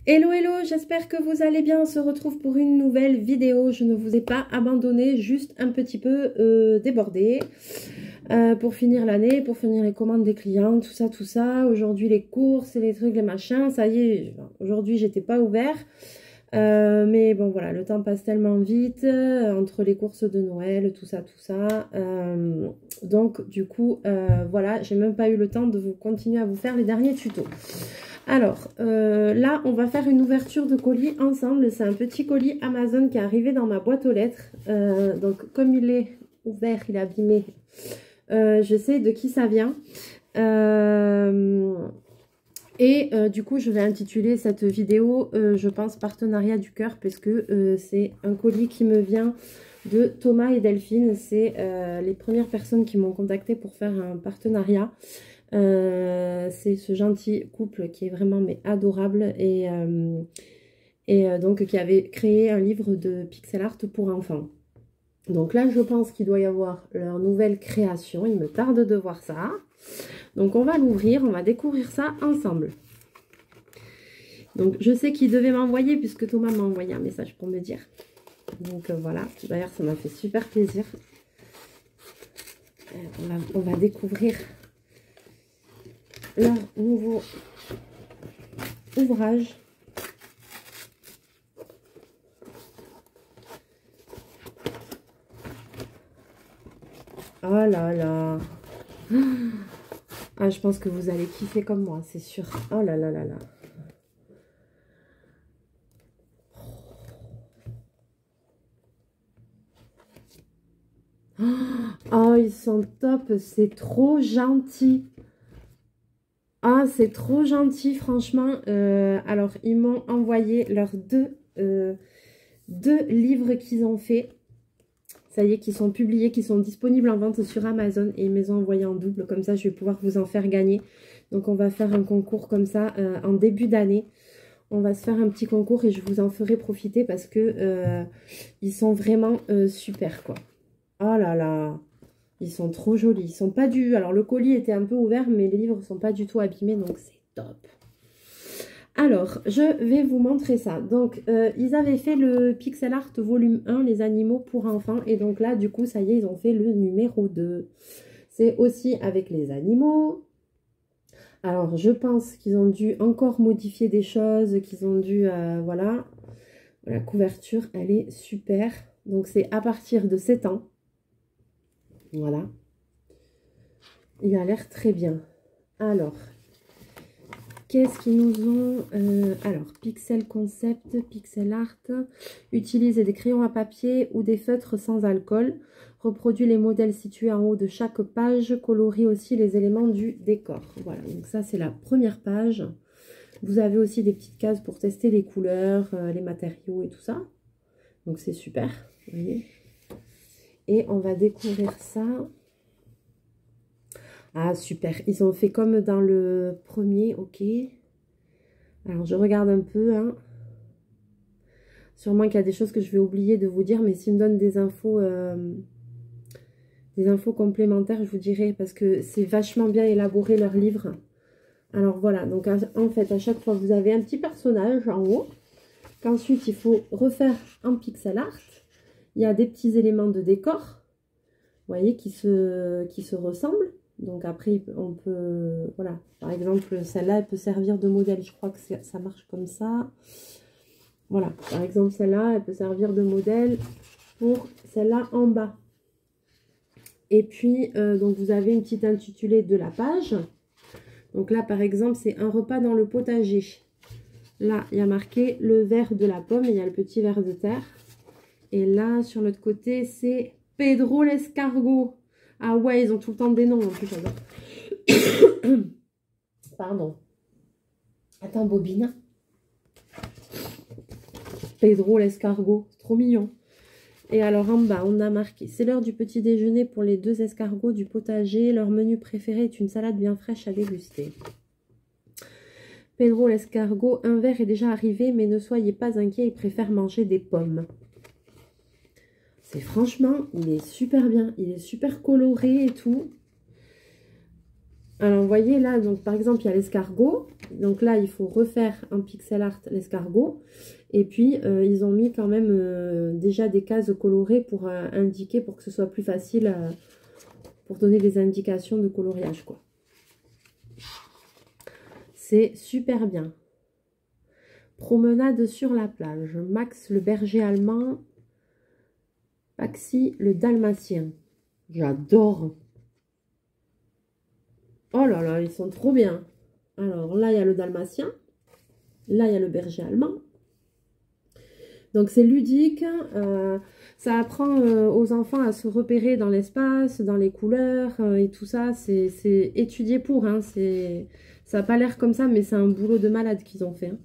Hello hello, j'espère que vous allez bien. On se retrouve pour une nouvelle vidéo. Je ne vous ai pas abandonné, juste un petit peu débordée pour finir l'année, pour finir les commandes des clients, tout ça, tout ça. Aujourd'hui les courses, les trucs, les machins, ça y est, aujourd'hui j'étais pas ouvert. Mais bon voilà, le temps passe tellement vite entre les courses de Noël, tout ça, tout ça. Donc du coup, voilà, j'ai même pas eu le temps de vous continuer à vous faire les derniers tutos. Alors, là, on va faire une ouverture de colis ensemble. C'est un petit colis Amazon qui est arrivé dans ma boîte aux lettres. Donc, comme il est ouvert, il est abîmé, je sais de qui ça vient. Du coup, je vais intituler cette vidéo, je pense, Partenariat du cœur, parce que c'est un colis qui me vient de Thomas et Delphine. C'est les premières personnes qui m'ont contacté pour faire un partenariat. C'est ce gentil couple qui est vraiment mais adorable et donc qui avait créé un livre de pixel art pour enfants. Donc là, je pense qu'il doit y avoir leur nouvelle création. Il me tarde de voir ça. Donc on va l'ouvrir, on va découvrir ça ensemble. Donc je sais qu'il devait m'envoyer puisque Thomas m'a envoyé un message pour me dire. Donc voilà, d'ailleurs ça m'a fait super plaisir. On va découvrir leur nouveau ouvrage. Oh là là. Ah, je pense que vous allez kiffer comme moi, c'est sûr. Oh là là là là. Oh, ils sont top, c'est trop gentil. Ah, c'est trop gentil, franchement. Alors, ils m'ont envoyé leurs deux livres qu'ils ont fait. Ça y est, qui sont publiés, qui sont disponibles en vente sur Amazon. Et ils me les ont envoyés en double. Comme ça, je vais pouvoir vous en faire gagner. Donc, on va faire un concours comme ça en début d'année. On va se faire un petit concours et je vous en ferai profiter parce que ils sont vraiment super, quoi. Oh là là. Ils sont trop jolis. Ils sont pas du... Alors, le colis était un peu ouvert, mais les livres sont pas du tout abîmés. Donc, c'est top. Alors, je vais vous montrer ça. Donc, ils avaient fait le Pixel Art volume 1, les animaux pour enfants. Et donc là, du coup, ça y est, ils ont fait le numéro 2. C'est aussi avec les animaux. Alors, je pense qu'ils ont dû encore modifier des choses, qu'ils ont dû... voilà. La couverture, elle est super. Donc, c'est à partir de 7 ans. Voilà. Il a l'air très bien. Alors... Qu'est-ce qu'ils nous ont alors, Pixel Concept, Pixel Art, utilise des crayons à papier ou des feutres sans alcool, reproduit les modèles situés en haut de chaque page, colorie aussi les éléments du décor. Voilà, donc ça c'est la première page. Vous avez aussi des petites cases pour tester les couleurs, les matériaux et tout ça. Donc c'est super, vous voyez. Et on va découvrir ça. Ah, super. Ils ont fait comme dans le premier, ok. Alors, je regarde un peu. Hein. Sûrement qu'il y a des choses que je vais oublier de vous dire, mais s'ils me donnent des infos complémentaires, je vous dirai, parce que c'est vachement bien élaboré leur livre. Alors, voilà. Donc, en fait, à chaque fois, vous avez un petit personnage en haut, qu'ensuite, il faut refaire en pixel art. Il y a des petits éléments de décor, vous voyez, qui se ressemblent. Donc après, on peut, voilà, par exemple, celle-là, elle peut servir de modèle. Je crois que ça marche comme ça. Voilà, par exemple, celle-là, elle peut servir de modèle pour celle-là en bas. Et puis, donc vous avez une petite intitulée de la page. Donc là, par exemple, c'est un repas dans le potager. Là, il y a marqué le verre de la pomme et il y a le petit verre de terre. Et là, sur l'autre côté, c'est Pedro l'escargot. Ah ouais, ils ont tout le temps des noms en plus, j'adore. Pardon. Attends, bobine. Pedro l'escargot, c'est trop mignon. Et alors en bas, on a marqué, c'est l'heure du petit déjeuner pour les 2 escargots du potager. Leur menu préféré est une salade bien fraîche à déguster. Pedro l'escargot, un verre est déjà arrivé, mais ne soyez pas inquiets, il préfère manger des pommes. C'est franchement, il est super bien. Il est super coloré et tout. Alors, vous voyez là, donc par exemple, il y a l'escargot. Donc là, il faut refaire un pixel art l'escargot. Et puis, ils ont mis quand même déjà des cases colorées pour indiquer, pour que ce soit plus facile, pour donner des indications de coloriage, quoi. C'est super bien. Promenade sur la plage. Max le berger allemand. Paxi le dalmatien. J'adore. Oh là là, ils sont trop bien. Alors là, il y a le dalmatien. Là, il y a le berger allemand. Donc, c'est ludique. Ça apprend aux enfants à se repérer dans l'espace, dans les couleurs et tout ça. C'est étudié pour. Hein, ça n'a pas l'air comme ça, mais c'est un boulot de malade qu'ils ont fait. Hein.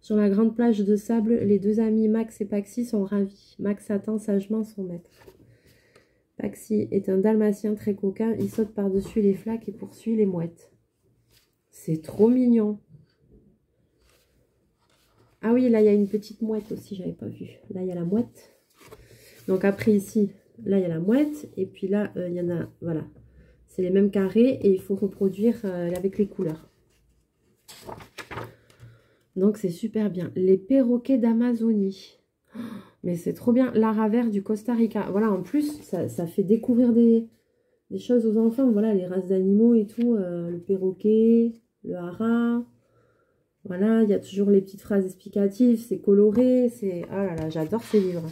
Sur la grande plage de sable, les deux amis Max et Paxi sont ravis. Max attend sagement son maître. Paxi est un dalmatien très coquin. Il saute par-dessus les flaques et poursuit les mouettes. C'est trop mignon. Ah oui, là, il y a une petite mouette aussi, j'avais pas vu. Là, il y a la mouette. Donc après, ici, là, il y a la mouette. Et puis là, il y en a, voilà. C'est les mêmes carrés et il faut reproduire avec les couleurs. Donc, c'est super bien. Les perroquets d'Amazonie. Mais c'est trop bien. L'ara vert du Costa Rica. Voilà, en plus, ça fait découvrir des choses aux enfants. Voilà, les races d'animaux et tout. Le perroquet, le hara. Voilà, il y a toujours les petites phrases explicatives. C'est coloré. C'est... Oh là là, j'adore ces livres.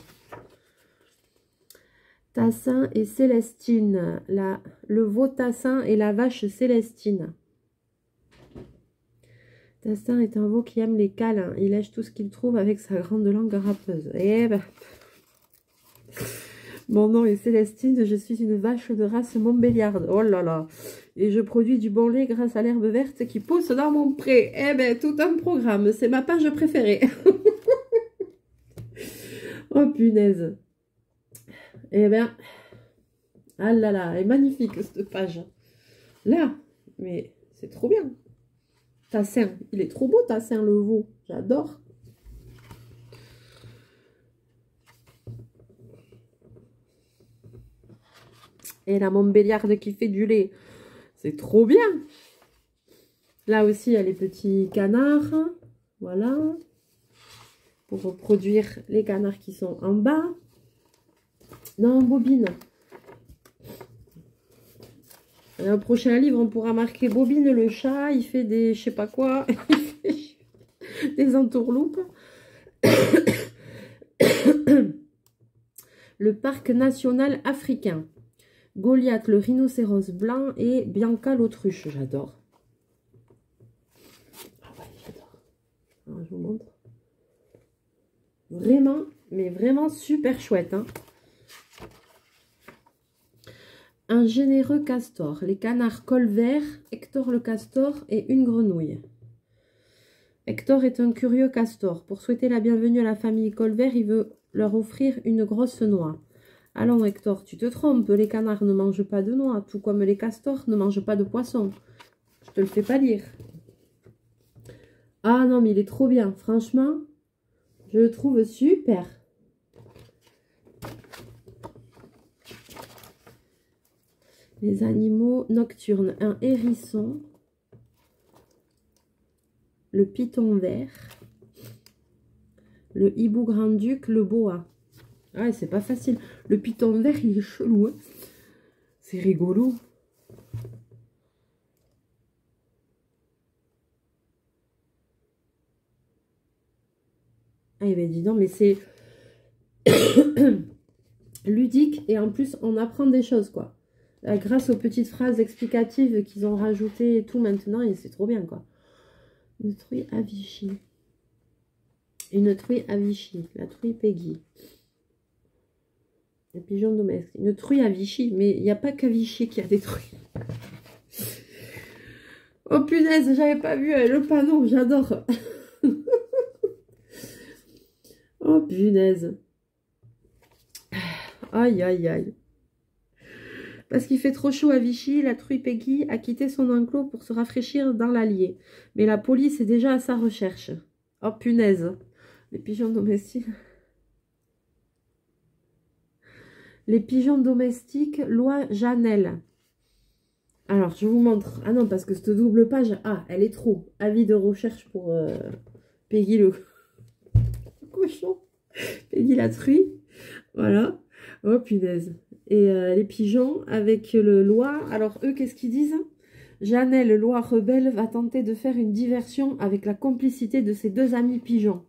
Tassin et Célestine. Le veau Tassin et la vache Célestine. Tassin est un veau qui aime les câlins. Il lèche tout ce qu'il trouve avec sa grande langue râpeuse. Eh ben... Mon nom est Célestine, je suis une vache de race montbéliarde. Oh là là. Et je produis du bon lait grâce à l'herbe verte qui pousse dans mon pré. Eh ben, tout un programme. C'est ma page préférée. Oh punaise. Eh ben... Ah là là, elle est magnifique cette page. Là, mais c'est trop bien. Tassin, il est trop beau Tassin le veau. J'adore. Et la montbéliarde qui fait du lait. C'est trop bien. Là aussi, il y a les petits canards. Voilà. Pour reproduire les canards qui sont en bas. Non, Bobine. Dans le prochain livre, on pourra marquer Bobine le chat. Il fait des, je sais pas quoi, des entourloupes. Le parc national africain. Goliath le rhinocéros blanc et Bianca l'autruche. J'adore. Ah ouais, j'adore. Alors, je vous montre. Vraiment, mais vraiment super chouette. Hein. Un généreux castor. Les canards colverts, Hector le castor et une grenouille. Hector est un curieux castor. Pour souhaiter la bienvenue à la famille Colvert, il veut leur offrir une grosse noix. Allons Hector, tu te trompes, les canards ne mangent pas de noix, tout comme les castors ne mangent pas de poisson. Je te le fais pas lire. Ah non, mais il est trop bien, franchement, je le trouve super. Les animaux nocturnes, un hérisson, le python vert, le hibou grand-duc, le boa. Ah, c'est pas facile. Le python vert, il est chelou. Hein, c'est rigolo. Ah, ben dis donc, mais c'est ludique et en plus, on apprend des choses, quoi. Grâce aux petites phrases explicatives qu'ils ont rajoutées et tout maintenant, et c'est trop bien, quoi. Une truie à Vichy. Une truie à Vichy. La truie Peggy. Les pigeons domestiques. Une truie à Vichy. Mais il n'y a pas qu'à Vichy qu'il y a des truies. Oh punaise, j'avais pas vu le panneau. J'adore. Oh punaise. Aïe, aïe, aïe. Parce qu'il fait trop chaud à Vichy, la truie Peggy a quitté son enclos pour se rafraîchir dans l'Allier. Mais la police est déjà à sa recherche. Oh punaise. Les pigeons domestiques. Les pigeons domestiques, loi Janel. Alors, je vous montre. Ah non, parce que cette double page, ah, elle est trop. Avis de recherche pour Peggy le cochon. Peggy la truie. Voilà. Oh, punaise. Et les pigeons avec le Loi. Alors, eux, qu'est-ce qu'ils disent? Janelle, Loi rebelle, va tenter de faire une diversion avec la complicité de ses deux amis pigeons.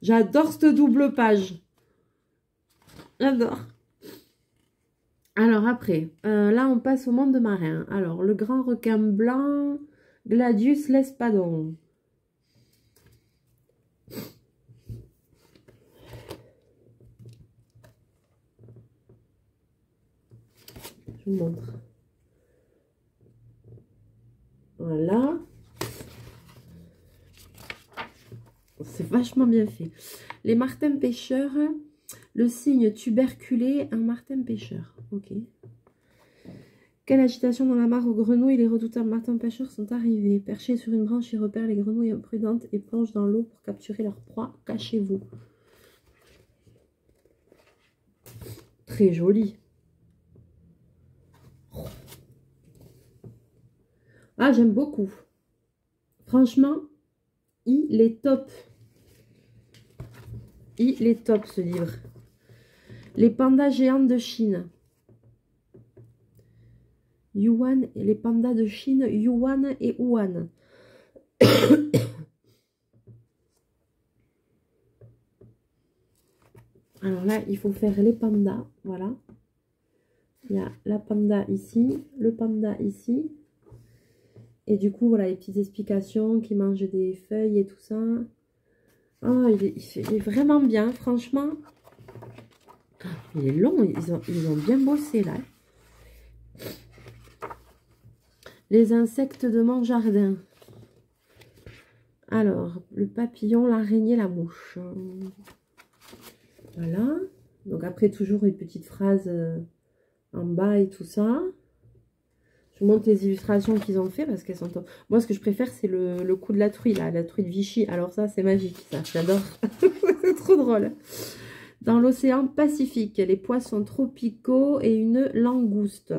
J'adore cette double page. J'adore. Alors après, là on passe au monde marin. Alors, le grand requin blanc, Gladius l'espadon. Je vous montre. Voilà. C'est vachement bien fait. Les martins pêcheurs, le signe tuberculé, un martin pêcheur. Ok. Quelle agitation dans la mare aux grenouilles, les redoutables martins pêcheurs sont arrivés. Perchés sur une branche, ils repèrent les grenouilles imprudentes et plongent dans l'eau pour capturer leur proie. Cachez-vous. Très joli. Ah, j'aime beaucoup. Franchement, il est top. Il est top, ce livre. Les pandas géants de Chine. Yuan et les pandas de Chine, Yuan et Wuhan. Alors là, il faut faire les pandas. Voilà. Il y a la panda ici, le panda ici. Et du coup, voilà les petites explications qui mangent des feuilles et tout ça. Ah, il est vraiment bien, franchement. Il est long, ils ont bien bossé là. Les insectes de mon jardin. Alors, le papillon, l'araignée, la mouche. Voilà. Donc après, toujours une petite phrase en bas et tout ça. Je vous montre les illustrations qu'ils ont fait parce qu'elles sont top. Moi, ce que je préfère, c'est le coup de la truie, là, la truie de Vichy. Alors ça, c'est magique, ça, j'adore. C'est trop drôle. Dans l'océan Pacifique, les poissons tropicaux et une langouste.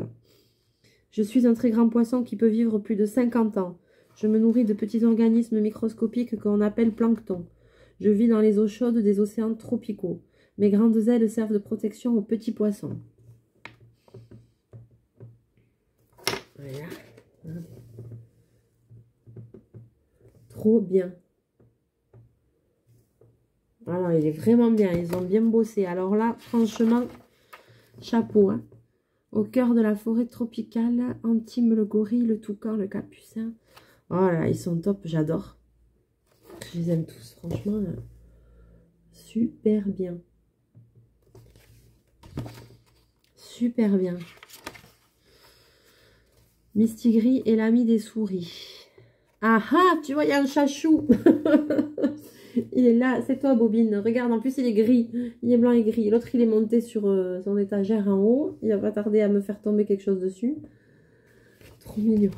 Je suis un très grand poisson qui peut vivre plus de 50 ans. Je me nourris de petits organismes microscopiques qu'on appelle plancton. Je vis dans les eaux chaudes des océans tropicaux. Mes grandes ailes servent de protection aux petits poissons. Voilà. Trop bien. Alors, il est vraiment bien. Ils ont bien bossé. Alors là, franchement, chapeau, hein. Au cœur de la forêt tropicale, Antime le gorille, le toucan, le capucin. Oh là, ils sont top, j'adore. Je les aime tous, franchement. Super bien. Super bien. Mistigris est l'ami des souris. Ah ah, tu vois, il y a un chachou. Il est là, c'est toi Bobine. Regarde, en plus il est gris. Il est blanc et gris. L'autre il est monté sur son étagère en haut. Il va pas tarder à me faire tomber quelque chose dessus. Trop mignon.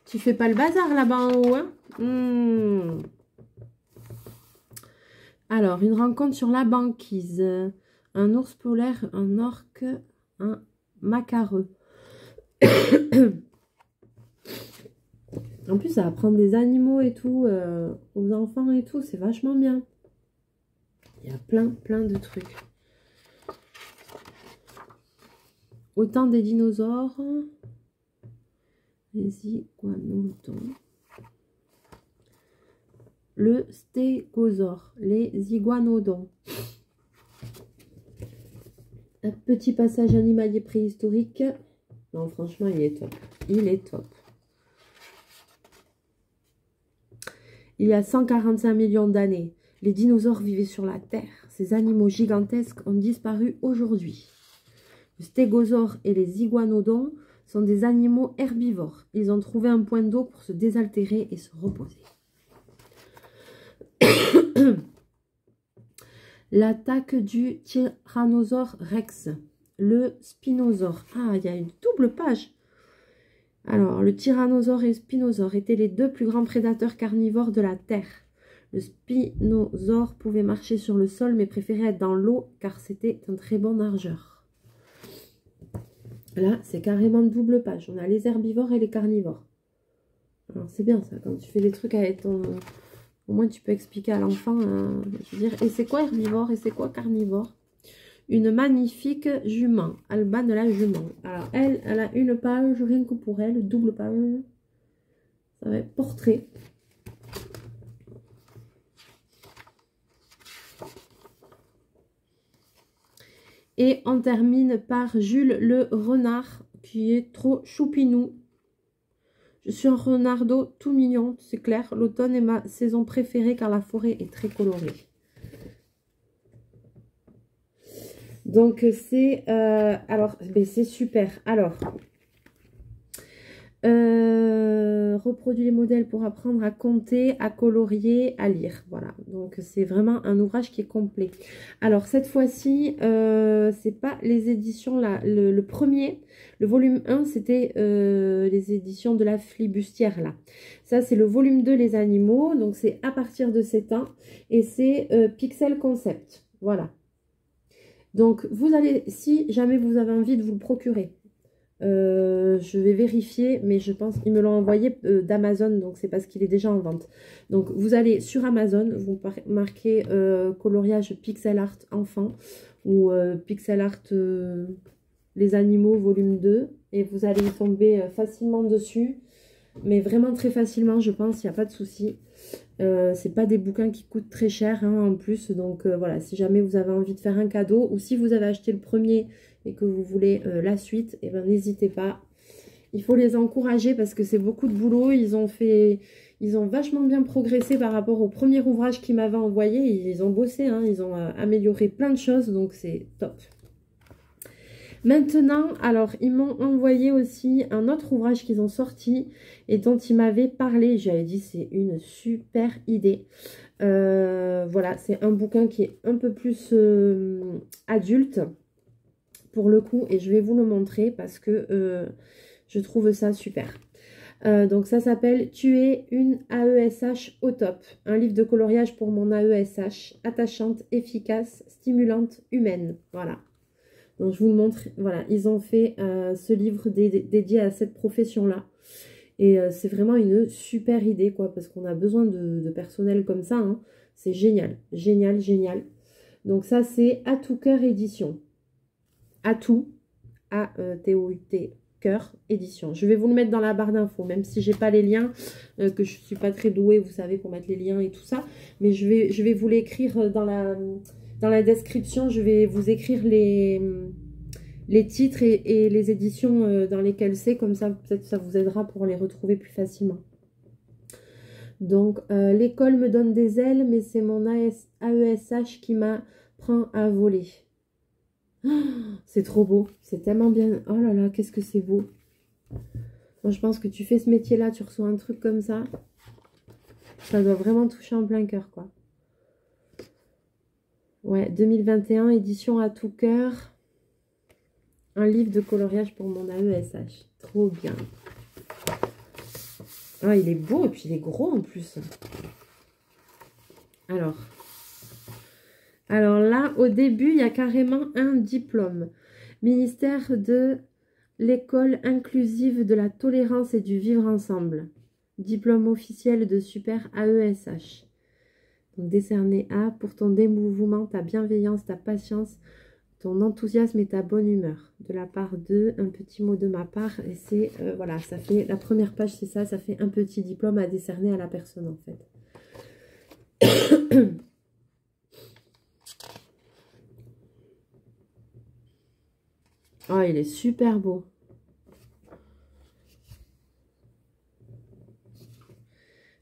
Tu fais pas le bazar là-bas en haut, hein? Alors, une rencontre sur la banquise. Un ours polaire, un orque, un macareux. En plus, ça apprend des animaux et tout, aux enfants et tout. C'est vachement bien. Il y a plein de trucs. Autant des dinosaures. Les iguanodons. Le stégosaure. Les iguanodons. Un petit passage animalier préhistorique. Non, franchement, il est top. Il est top. Il y a 145 millions d'années, les dinosaures vivaient sur la Terre. Ces animaux gigantesques ont disparu aujourd'hui. Le stégosaure et les iguanodons sont des animaux herbivores. Ils ont trouvé un point d'eau pour se désaltérer et se reposer. L'attaque du tyrannosaure rex. Le spinosaure. Ah, il y a une double page. Alors, le tyrannosaure et le spinosaure étaient les deux plus grands prédateurs carnivores de la Terre. Le spinosaure pouvait marcher sur le sol, mais préférait être dans l'eau, car c'était un très bon nageur. Là, c'est carrément double page. On a les herbivores et les carnivores. Alors, c'est bien ça, quand tu fais des trucs avec ton... Au moins, tu peux expliquer à l'enfant, je veux dire, et c'est quoi herbivore et c'est quoi carnivore? Une magnifique jument, Alban de la jument. Alors, elle a une page, rien que pour elle, double page. Ça va être portrait. Et on termine par Jules le renard, qui est trop choupinou. Je suis un renardeau tout mignon, c'est clair. L'automne est ma saison préférée car la forêt est très colorée. Donc c'est c'est super. Alors reproduit les modèles pour apprendre à compter, à colorier, à lire. Voilà, donc c'est vraiment un ouvrage qui est complet. Alors cette fois-ci, c'est pas les éditions là. Le premier, le volume 1, c'était les éditions de la flibustière là. Ça, c'est le volume 2, les animaux. Donc c'est à partir de 7 ans. Et c'est Pixel Concept. Voilà. Donc vous allez, si jamais vous avez envie de vous le procurer, je vais vérifier, mais je pense qu'ils me l'ont envoyé d'Amazon, donc c'est parce qu'il est déjà en vente. Donc vous allez sur Amazon, vous marquez coloriage pixel art enfant ou pixel art les animaux volume 2 et vous allez tomber facilement dessus, mais vraiment très facilement, je pense, il n'y a pas de souci. C'est pas des bouquins qui coûtent très cher hein, en plus, donc voilà, si jamais vous avez envie de faire un cadeau ou si vous avez acheté le premier et que vous voulez la suite, et ben n'hésitez pas. Il faut les encourager parce que c'est beaucoup de boulot. Ils ont vachement bien progressé par rapport au premier ouvrage qu'ils m'avaient envoyé. Ils ont bossé, hein, ils ont amélioré plein de choses, donc c'est top. Maintenant, alors, ils m'ont envoyé aussi un autre ouvrage qu'ils ont sorti et dont ils m'avaient parlé. J'avais dit, c'est une super idée. Voilà, c'est un bouquin qui est un peu plus adulte pour le coup. Et je vais vous le montrer parce que je trouve ça super. Donc ça s'appelle « Tu es une AESH au top ». Un livre de coloriage pour mon AESH. Attachante, efficace, stimulante, humaine. Voilà. Donc je vous le montre, voilà, ils ont fait ce livre dédié à cette profession-là. Et c'est vraiment une super idée, quoi, parce qu'on a besoin de personnel comme ça. Hein. C'est génial, génial, génial. Donc ça, c'est À tout cœur édition. À tout, A-T-O-U-T, cœur édition. Je vais vous le mettre dans la barre d'infos, même si j'ai pas les liens, que je suis pas très douée, vous savez, pour mettre les liens et tout ça. Mais je vais vous l'écrire dans la description, je vais vous écrire les titres et les éditions dans lesquelles c'est, comme ça peut-être ça vous aidera pour les retrouver plus facilement. Donc l'école me donne des ailes, mais c'est mon AESH qui m'apprend à voler. Oh, c'est trop beau, c'est tellement bien. Oh là là, qu'est-ce que c'est beau. Moi je pense que tu fais ce métier là, tu reçois un truc comme ça, ça doit vraiment toucher en plein cœur, quoi. Ouais, 2021, édition À tout cœur. Un livre de coloriage pour mon AESH. Trop bien. Ah, il est beau et puis il est gros en plus. Alors là, au début, il y a carrément un diplôme. Ministère de l'école inclusive de la tolérance et du vivre ensemble. Diplôme officiel de super AESH. Donc décerné à pour ton dévouement, ta bienveillance, ta patience, ton enthousiasme et ta bonne humeur. De la part de, un petit mot de ma part. Et c'est, voilà, ça fait, la première page, c'est ça, ça fait un petit diplôme à décerner à la personne, en fait. Oh, il est super beau.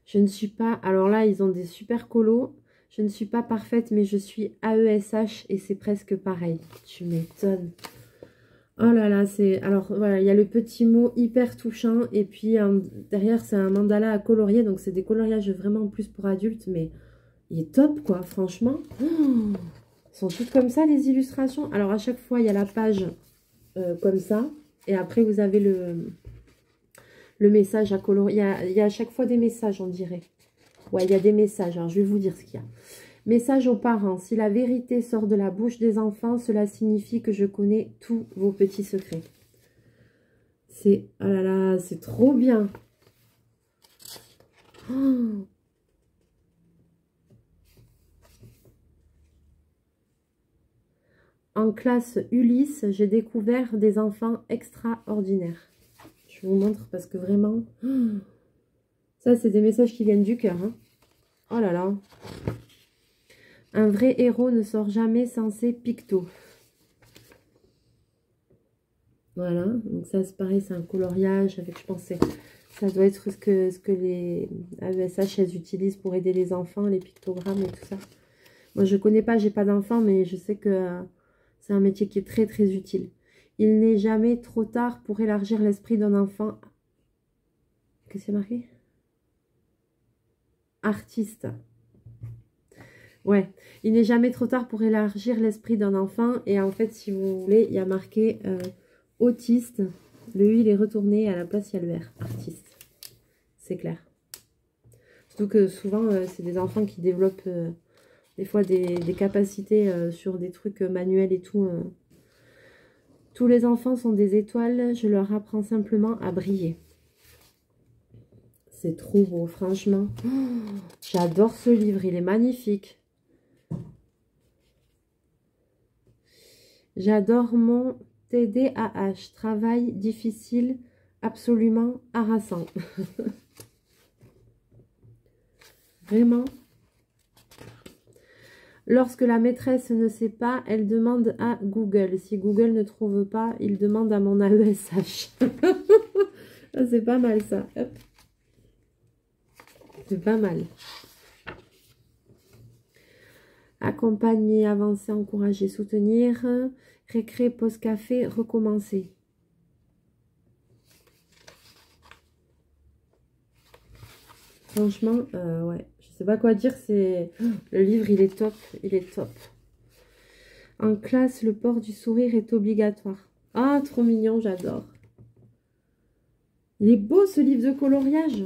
Je ne suis pas... Alors là, ils ont des super colos. Je ne suis pas parfaite, mais je suis AESH et c'est presque pareil. Tu m'étonnes. Oh là là, c'est... Alors voilà, il y a le petit mot hyper touchant. Et puis derrière, c'est un mandala à colorier. Donc c'est des coloriages vraiment plus pour adultes. Mais il est top, quoi, franchement. Oh, ils sont toutes comme ça, les illustrations. Alors à chaque fois, il y a la page comme ça. Et après, vous avez le message à colorier. Il y a à chaque fois des messages, on dirait. Ouais, il y a des messages. Alors, je vais vous dire ce qu'il y a. Message aux parents. Si la vérité sort de la bouche des enfants, cela signifie que je connais tous vos petits secrets. C'est, oh là là, c'est trop bien. Oh. En classe Ulysse, j'ai découvert des enfants extraordinaires. Je vous montre parce que vraiment, ça c'est des messages qui viennent du cœur. Hein. Oh là là. Un vrai héros ne sort jamais sans ses pictos. Voilà, donc ça c'est pareil, c'est un coloriage avec, je pense, ça doit être ce que les AESH elles utilisent pour aider les enfants, les pictogrammes et tout ça. Moi je connais pas, j'ai pas d'enfant, mais je sais que c'est un métier qui est très très utile. Il n'est jamais trop tard pour élargir l'esprit d'un enfant. Qu'est-ce qu'il y a marqué? Artiste. Ouais, il n'est jamais trop tard pour élargir l'esprit d'un enfant. Et en fait, si vous voulez, il y a marqué autiste. Le U, il est retourné. À la place, il y a le R. Artiste. C'est clair. Surtout que souvent, c'est des enfants qui développent des fois des capacités sur des trucs manuels et tout. Tous les enfants sont des étoiles. Je leur apprends simplement à briller. C'est trop beau, franchement. Oh, j'adore ce livre. Il est magnifique. J'adore mon TDAH. Travail difficile, absolument harassant. Vraiment. Lorsque la maîtresse ne sait pas, elle demande à Google. Si Google ne trouve pas, il demande à mon AESH. C'est pas mal ça. C'est pas mal. Accompagner, avancer, encourager, soutenir. Récré, pause café, recommencer. Franchement, ouais, je sais pas quoi dire. C'est le livre, il est top, il est top. En classe, le port du sourire est obligatoire. Ah, trop mignon, j'adore. Il est beau ce livre de coloriage.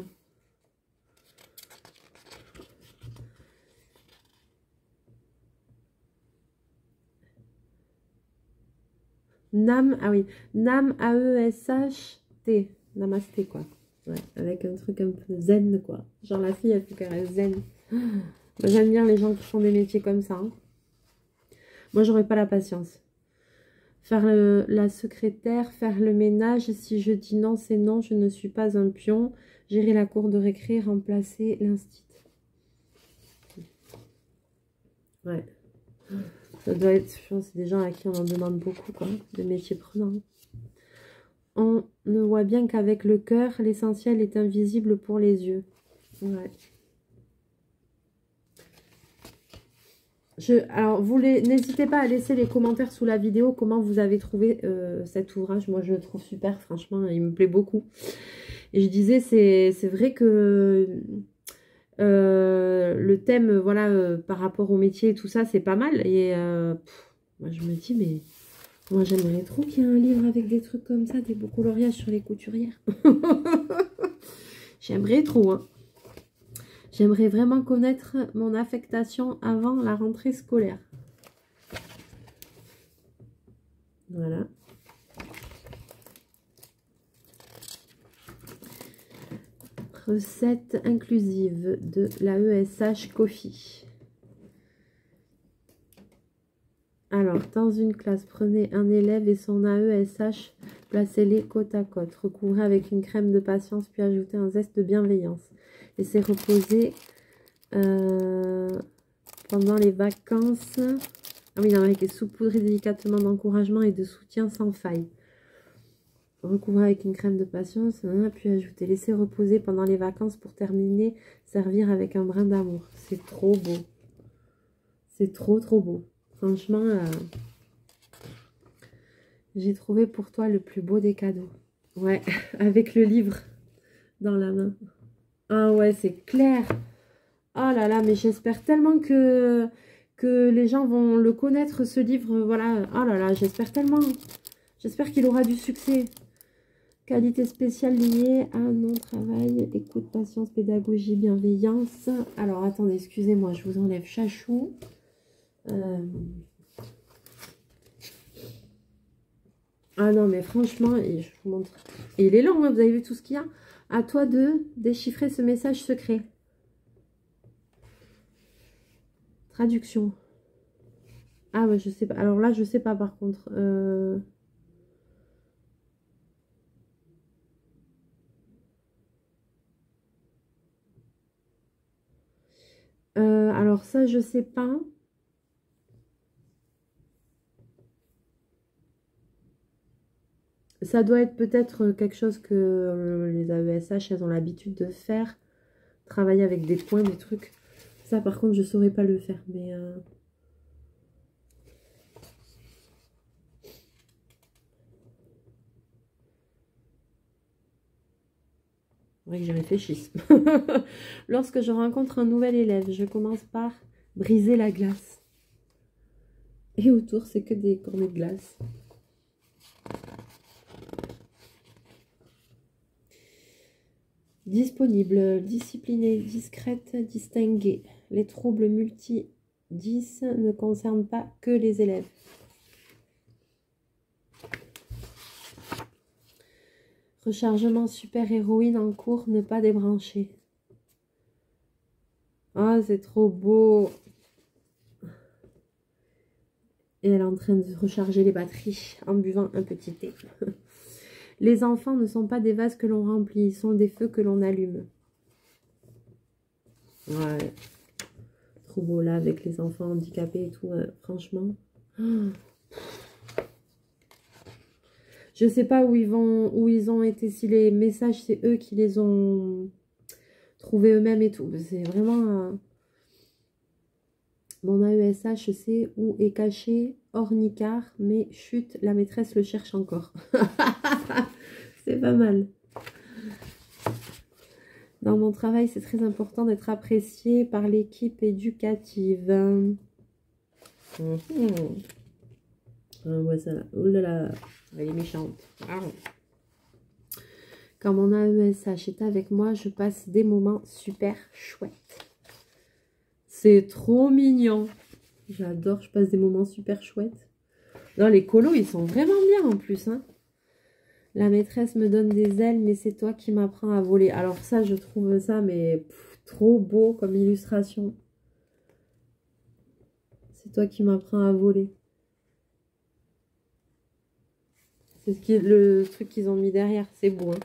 Nam, ah oui, Nam AESHT, Namasté quoi. Ouais, avec un truc un peu zen quoi. Genre la fille elle fait qu'elle est zen. J'aime bien les gens qui font des métiers comme ça. Hein. Moi j'aurais pas la patience. Faire la secrétaire, faire le ménage. Si je dis non, c'est non, je ne suis pas un pion. Gérer la cour de récré, remplacer l'instit. Ouais. Ça doit être, je pense, c'est des gens à qui on en demande beaucoup, quoi, de métiers prenants. On ne voit bien qu'avec le cœur, l'essentiel est invisible pour les yeux. Ouais. Alors, vous n'hésitez pas à laisser les commentaires sous la vidéo, comment vous avez trouvé cet ouvrage. Moi, je le trouve super, franchement, il me plaît beaucoup. Et je disais, c'est vrai que le thème, voilà, par rapport au métier et tout ça, c'est pas mal. Et moi, je me dis, mais moi, j'aimerais trop qu'il y ait un livre avec des trucs comme ça, des beaux coloriages sur les couturières. J'aimerais trop, hein. J'aimerais vraiment connaître mon affectation avant la rentrée scolaire. Voilà. Recette inclusive de l'AESH Coffee. Alors, dans une classe, prenez un élève et son AESH, placez-les côte à côte. Recouvrez avec une crème de patience, puis ajoutez un zeste de bienveillance. Laissez reposer pendant les vacances. Ah oui, il y en a qui est saupoudré délicatement d'encouragement et de soutien sans faille. Recouvrez avec une crème de patience, puis ajoutez. Laissez reposer pendant les vacances pour terminer. Servir avec un brin d'amour. C'est trop beau. C'est trop, trop beau. Franchement, j'ai trouvé pour toi le plus beau des cadeaux. Ouais, avec le livre dans la main. Ah ouais, c'est clair. Oh là là, mais j'espère tellement que les gens vont le connaître, ce livre. Voilà. Oh là là, j'espère tellement. J'espère qu'il aura du succès. Qualité spéciale liée à non-travail, écoute, patience, pédagogie, bienveillance. Alors, attendez, excusez-moi, je vous enlève Chachou. Ah non, mais franchement, et je vous montre. Et il est long, hein, vous avez vu tout ce qu'il y a. À toi de déchiffrer ce message secret. Traduction. Ah ouais, je sais pas. Alors là, je sais pas par contre. Alors ça, je sais pas. Ça doit être peut-être quelque chose que les AESH, elles ont l'habitude de faire. Travailler avec des points, des trucs. Ça, par contre, je saurais pas le faire. Mais faudrait que j'y réfléchisse. Lorsque je rencontre un nouvel élève, je commence par briser la glace. Et autour, c'est que des cornets de glace. Disponible, disciplinée, discrète, distinguée. Les troubles multi-10 ne concernent pas que les élèves. Rechargement super-héroïne en cours, ne pas débrancher. Ah, c'est trop beau. Et elle est en train de recharger les batteries en buvant un petit thé. Les enfants ne sont pas des vases que l'on remplit, ils sont des feux que l'on allume. Ouais. Trop beau là avec les enfants handicapés et tout, franchement. Je sais pas où ils ont été, si les messages c'est eux qui les ont trouvés eux-mêmes et tout. C'est vraiment mon AESH, c'est où est caché Ornicard, mais chut, la maîtresse le cherche encore. C'est pas mal. Dans mon travail, c'est très important d'être apprécié par l'équipe éducative. Ah ouais, ça là. Oh là là, elle est méchante. Quand mon AESH est avec moi, je passe des moments super chouettes. C'est trop mignon. J'adore, je passe des moments super chouettes. Non, les colos, ils sont vraiment bien en plus. Hein. La maîtresse me donne des ailes, mais c'est toi qui m'apprends à voler. Alors ça, je trouve ça, mais trop beau comme illustration. C'est toi qui m'apprends à voler. C'est le truc qu'ils ont mis derrière. C'est beau. Hein.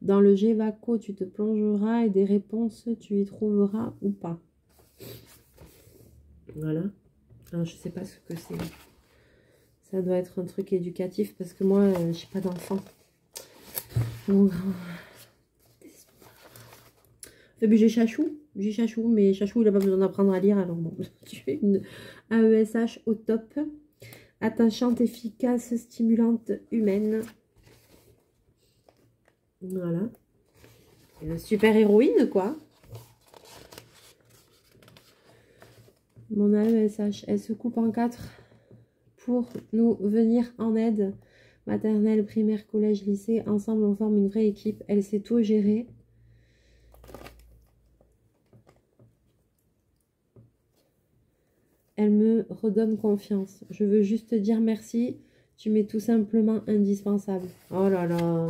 Dans le Gévaco, tu te plongeras et des réponses, tu y trouveras ou pas. Voilà. Alors, je sais pas ce que c'est. Ça doit être un truc éducatif parce que moi, j'ai pas d'enfant. Donc, j'ai Chachou. J'ai Chachou, mais Chachou, il n'a pas besoin d'apprendre à lire. Alors bon, tu fais une AESH au top. Attachante, efficace, stimulante, humaine. Voilà. Une super héroïne, quoi. Mon AESH, elle se coupe en 4 pour nous venir en aide. Maternelle, primaire, collège, lycée. Ensemble, on forme une vraie équipe. Elle sait tout gérer. Elle me redonne confiance. Je veux juste te dire merci. Tu m'es tout simplement indispensable. Oh là là.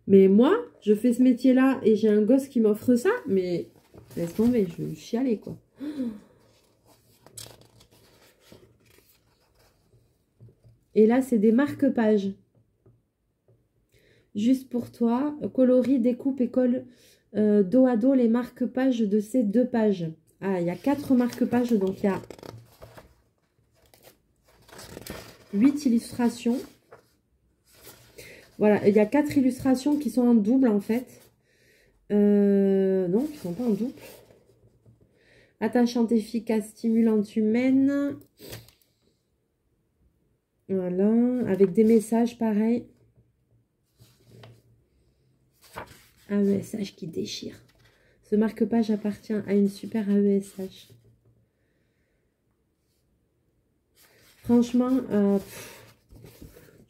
Mais moi, je fais ce métier-là et j'ai un gosse qui m'offre ça. Mais laisse tomber, je vais chialer, quoi. Et là, c'est des marque-pages. Juste pour toi, coloris, découpe et colle dos à dos les marque-pages de ces 2 pages. Ah, il y a 4 marque-pages, donc il y a 8 illustrations. Voilà, il y a 4 illustrations qui sont en double, en fait. Non, qui ne sont pas en double. Attachante, efficace, stimulante, humaine. Voilà, avec des messages pareils. AESH qui déchire. Ce marque-page appartient à une super AESH. Franchement,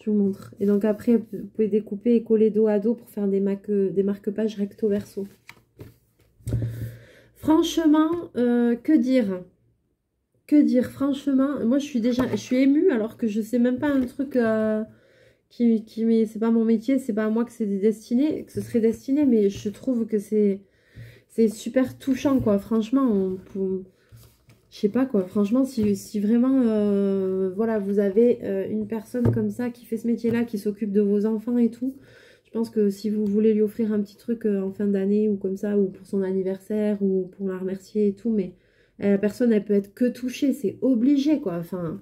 je vous montre. Et donc après, vous pouvez découper et coller dos à dos pour faire des marque-pages recto-verso. Franchement, que dire? Que dire? Franchement, moi je suis émue alors que je sais même pas un truc c'est pas mon métier, c'est pas à moi que c'est destiné, que ce serait destiné, mais je trouve que c'est super touchant, quoi. Franchement, je sais pas, quoi. Franchement, si vraiment, voilà, vous avez une personne comme ça qui fait ce métier-là, qui s'occupe de vos enfants et tout, je pense que si vous voulez lui offrir un petit truc en fin d'année ou comme ça, ou pour son anniversaire, ou pour la remercier et tout, mais la personne, elle peut être que touchée, c'est obligé, quoi. Enfin,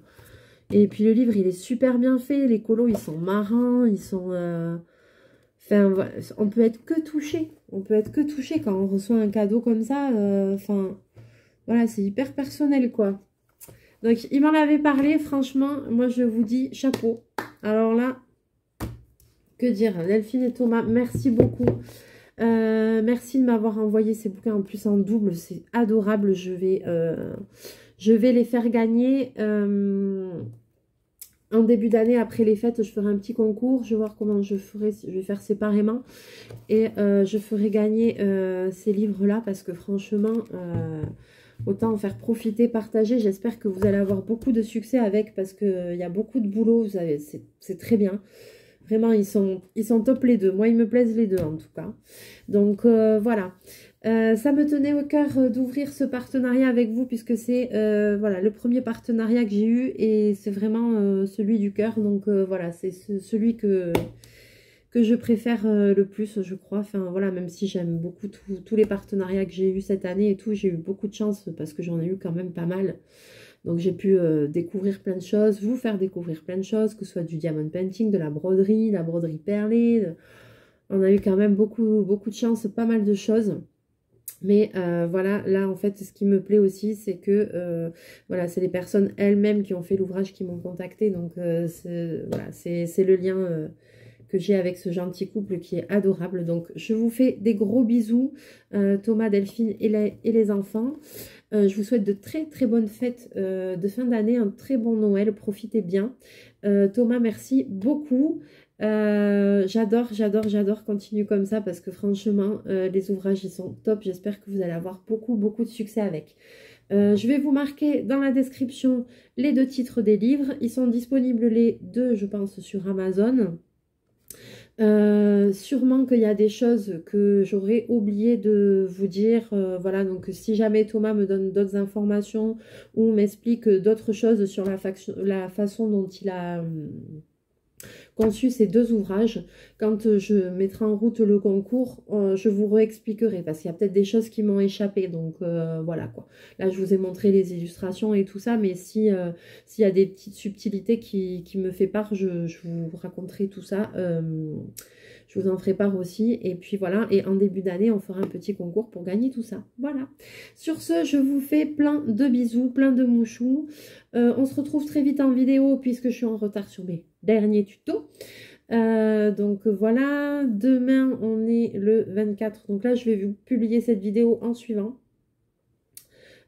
et puis le livre, il est super bien fait, les colos, ils sont marrants, ils sont... Enfin, voilà, on peut être que touché. On peut être que touché quand on reçoit un cadeau comme ça. Enfin, voilà, c'est hyper personnel, quoi. Donc, il m'en avait parlé. Franchement, moi, je vous dis chapeau. Alors là, que dire? Delphine et Thomas, merci beaucoup. Merci de m'avoir envoyé ces bouquins en plus en double. C'est adorable. Je vais les faire gagner. En début d'année, après les fêtes, je ferai un petit concours. Je vais voir comment je ferai. Je vais faire séparément. Et je ferai gagner ces livres-là parce que franchement, autant en faire profiter, partager. J'espère que vous allez avoir beaucoup de succès avec parce qu'il y a beaucoup de boulot. Vous savez, c'est très bien. Vraiment, ils sont top les deux. Moi, ils me plaisent les deux en tout cas. Donc voilà. Ça me tenait au cœur d'ouvrir ce partenariat avec vous puisque c'est voilà, le premier partenariat que j'ai eu et c'est vraiment celui du cœur. Donc voilà, c'est celui que je préfère le plus, je crois. Enfin voilà, même si j'aime beaucoup tous les partenariats que j'ai eu cette année et tout, j'ai eu beaucoup de chance parce que j'en ai eu quand même pas mal. Donc j'ai pu découvrir plein de choses, vous faire découvrir plein de choses, que ce soit du diamond painting, de la broderie perlée. On a eu quand même beaucoup de chance, pas mal de choses. Mais voilà, là en fait ce qui me plaît aussi c'est que voilà, c'est les personnes elles-mêmes qui ont fait l'ouvrage qui m'ont contacté. Donc voilà, c'est le lien que j'ai avec ce gentil couple qui est adorable. Donc je vous fais des gros bisous, Thomas, Delphine et les enfants. Je vous souhaite de très très bonnes fêtes de fin d'année, un très bon Noël, profitez bien. Thomas, merci beaucoup. J'adore, continue comme ça parce que franchement, les ouvrages ils sont top. J'espère que vous allez avoir beaucoup de succès avec. Je vais vous marquer dans la description les 2 titres des livres. Ils sont disponibles les 2, je pense, sur Amazon. Sûrement qu'il y a des choses que j'aurais oublié de vous dire, voilà, donc si jamais Thomas me donne d'autres informations ou m'explique d'autres choses sur la façon dont il a conçu ces 2 ouvrages, quand je mettrai en route le concours, je vous réexpliquerai parce qu'il y a peut-être des choses qui m'ont échappé. Donc voilà quoi. Là je vous ai montré les illustrations et tout ça, mais s'il y a des petites subtilités qui me fait part, je vous raconterai tout ça. Je vous en ferai part aussi. Et puis voilà, et en début d'année, on fera un petit concours pour gagner tout ça. Voilà. Sur ce, je vous fais plein de bisous, plein de mouchous. On se retrouve très vite en vidéo puisque je suis en retard sur mes derniers tutos. Donc voilà, demain on est le 24. Donc là, je vais vous publier cette vidéo en suivant.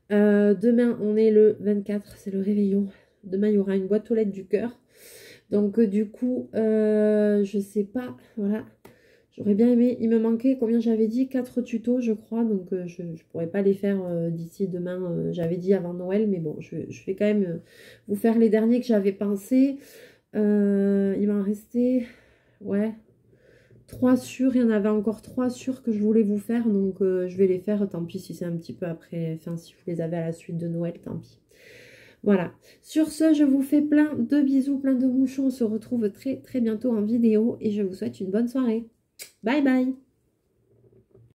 Demain, on est le 24, c'est le réveillon. Demain, il y aura une boîte aux lettres du cœur. Donc du coup, je sais pas, voilà, j'aurais bien aimé, il me manquait, combien j'avais dit, 4 tutos je crois, donc je ne pourrais pas les faire d'ici demain, j'avais dit avant Noël, mais bon, je vais quand même vous faire les derniers que j'avais pensé. Il m'en restait, ouais, 3 sûrs, il y en avait encore 3 sûrs que je voulais vous faire, donc je vais les faire, tant pis si c'est un petit peu après, enfin si vous les avez à la suite de Noël, tant pis. Voilà, sur ce, je vous fais plein de bisous, plein de mouchons. On se retrouve très très bientôt en vidéo et je vous souhaite une bonne soirée. Bye bye!